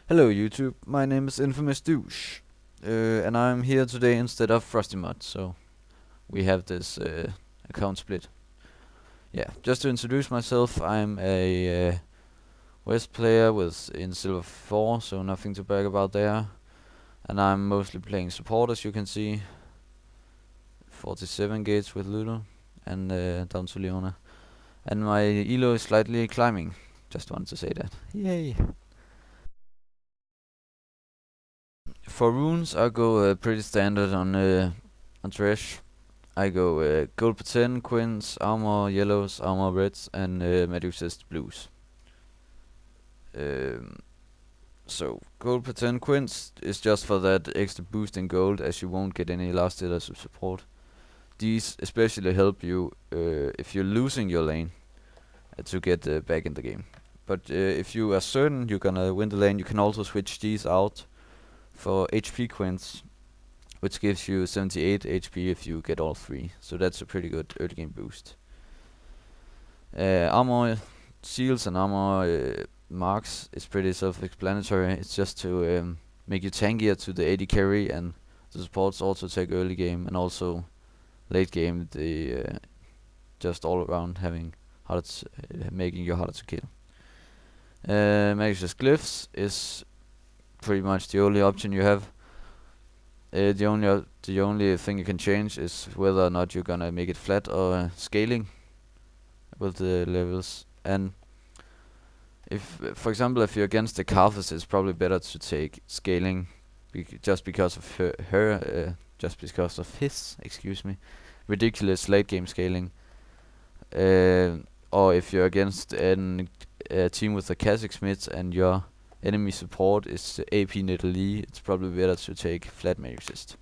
Hello YouTube, my name is Infamousdouche, and I'm here today instead of Frostimud, so we have this account split. Yeah, just to introduce myself, I'm a West player in Silver 4, so nothing to brag about there. And I'm mostly playing support, as you can see. 47 gates with Ludo, and down to Leona. And my elo is slightly climbing, just wanted to say that. Yay! For runes, I go pretty standard on Thresh. I go gold per 10, quins, armor yellows, armor reds, and magic resist blues. Um, so gold per 10 quins is just for that extra boost in gold, as you won't get any last hitters of support. These especially help you if you're losing your lane to get back in the game. But if you are certain you're gonna win the lane, you can also switch these out for HP quins, which gives you 78 HP if you get all three. So that's a pretty good early game boost. Armor seals and armor marks is pretty self-explanatory. It's just to make you tankier to the AD carry, and the supports also take early game and also late game. The just all around having making you harder to kill. Magic's glyphs is pretty much the only option you have. The only thing you can change is whether or not you're gonna make it flat or scaling with the levels. And if, for example, if you're against the Carthus, it's probably better to take scaling, just because of just because of his, excuse me, ridiculous late game scaling. Or if you're against a team with a Kha'Zix Smith and your enemy support is AP Nidalee, it's probably better to take flat magic resist.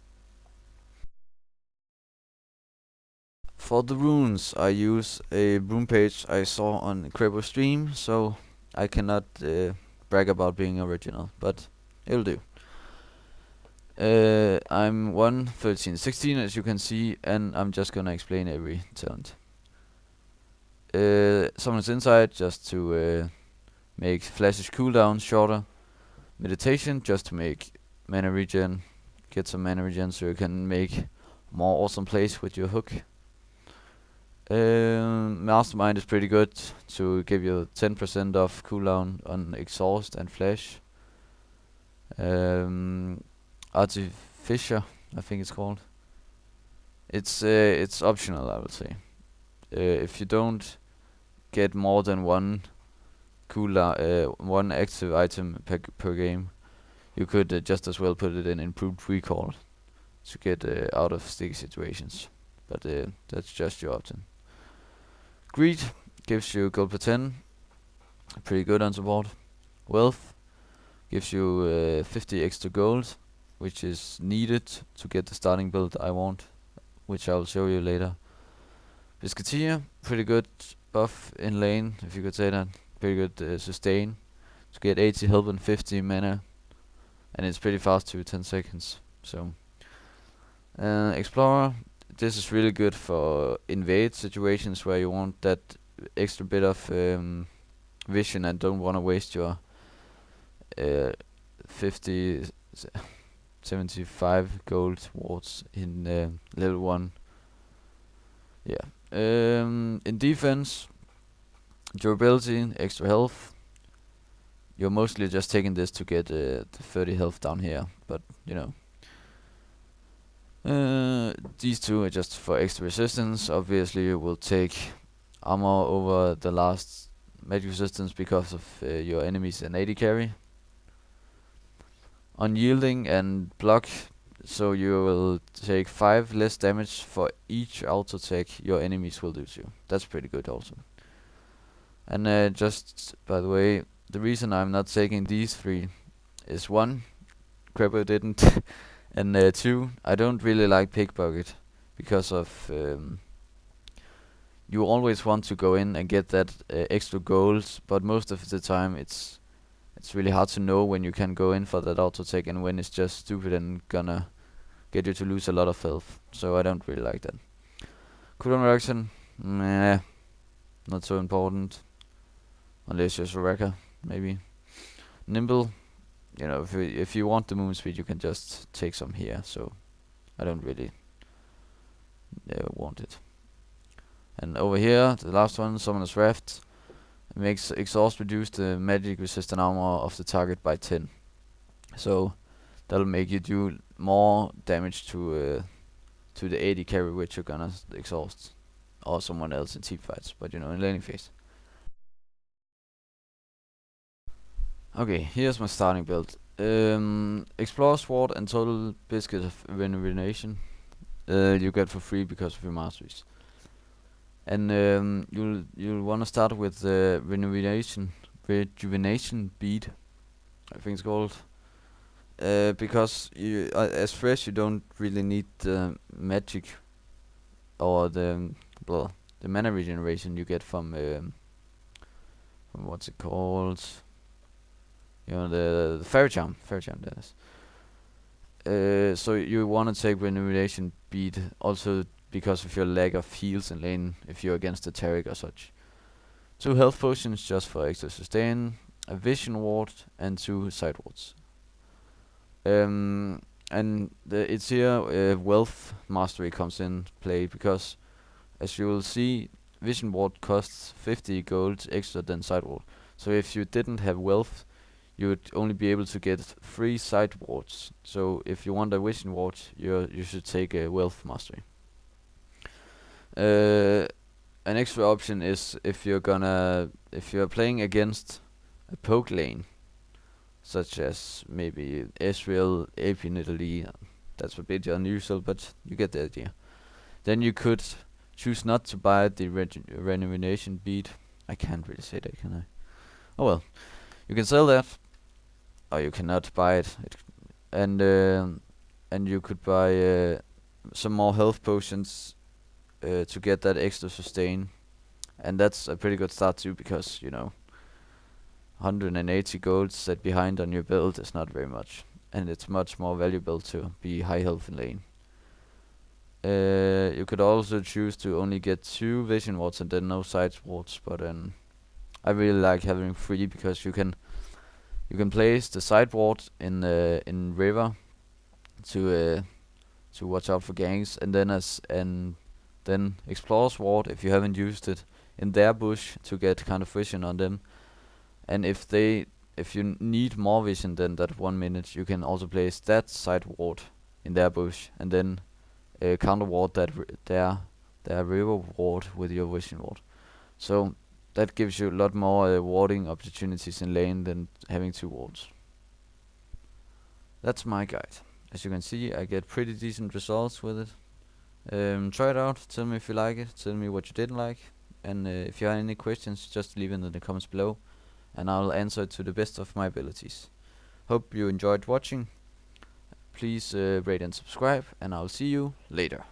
For the runes, I use a rune page I saw on Crebo stream, so I cannot brag about being original, but it'll do. I'm 1.13.16 as you can see, and I'm just gonna explain every talent. Summon's Insight, just to make Flash's cooldown shorter. Meditation, just to make mana regen, get some mana regen so you can make more awesome plays with your hook. Mastermind is pretty good to give you 10% off cooldown on exhaust and flash. Artificer, I think it's called. It's optional, I would say. If you don't get more than one cooldown, one active item per game, you could just as well put it in improved recall to get out of sticky situations. But that's just your option. Greed gives you gold per 10, pretty good on support. Wealth gives you 50 extra gold, which is needed to get the starting build I want, which I'll show you later. Biscuiteer, pretty good buff in lane, if you could say that. Pretty good sustain to get 80 health and 50 mana, and it's pretty fast too, 10 seconds. So Explorer, this is really good for invade situations where you want that extra bit of vision and don't want to waste your 50 75 gold wards in level 1. Yeah. In defense, durability, extra health. You're mostly just taking this to get the 30 health down here, but you know. These two are just for extra resistance. Obviously, you will take armor over the last magic resistance because of your enemies and AD carry. Unyielding and block, so you will take 5 less damage for each auto attack your enemies will do to you. That's pretty good also. And just by the way, the reason I'm not taking these 3 is 1, Crabber didn't, and 2, I don't really like pickpocket because of you always want to go in and get that extra gold, but most of the time it's really hard to know when you can go in for that auto attack and when it's just stupid and gonna get you to lose a lot of health. So I don't really like that. Cooldown reduction, meh, not so important. Unless you're Soraka, maybe. Nimble, you know, if you want the movement speed, you can just take some here. So I don't really want it. And over here, the last one, Summoner's Raft, makes exhaust reduce the magic resistant armor of the target by 10. So that'll make you do more damage to the 80 carry, which you're gonna exhaust, or someone else in team fights. But you know, in laning phase. Okay, here's my starting build. Explore Sword and Total Biscuit of Rejuvenation. You get for free because of your masteries. And you'll wanna start with the rejuvenation bead, I think it's called. Because you as Thresh, you don't really need the magic or the mana regeneration you get from what's it called? You know, the fairy charm, that is. So you wanna take rejuvenation bead also because of your lack of heals in lane if you're against a Taric or such. 2 health potions just for extra sustain, a vision ward, and 2 side wards. And it's here wealth mastery comes in play, because as you will see, vision ward costs 50 gold extra than side ward. So if you didn't have wealth, you would only be able to get 3 side wards. So if you want a vision ward, you should take a wealth mastery. An extra option is if you're playing against a poke lane, such as maybe Israel, AP in Italy. That's a bit unusual, but you get the idea. Then you could choose not to buy the rejuvenation bead. I can't really say that, can I? Oh well, you can sell that, or you cannot buy it. And you could buy some more health potions to get that extra sustain, and that's a pretty good start too, because you know, 180 gold set behind on your build is not very much, and it's much more valuable to be high health in lane. You could also choose to only get 2 vision wards and then no side wards, but I really like having 3 because you can place the side ward in river to watch out for ganks, and then explore sword if you haven't used it in their bush to get kind of vision on them. And if you need more vision than that 1 minute, you can also place that side ward in their bush, and then counter ward their river ward with your vision ward. So that gives you a lot more warding opportunities in lane than having 2 wards. That's my guide. As you can see, I get pretty decent results with it. Try it out, tell me if you like it, tell me what you didn't like, and if you have any questions, just leave it in the comments below, and I'll answer it to the best of my abilities. Hope you enjoyed watching. Please rate and subscribe, and I'll see you later.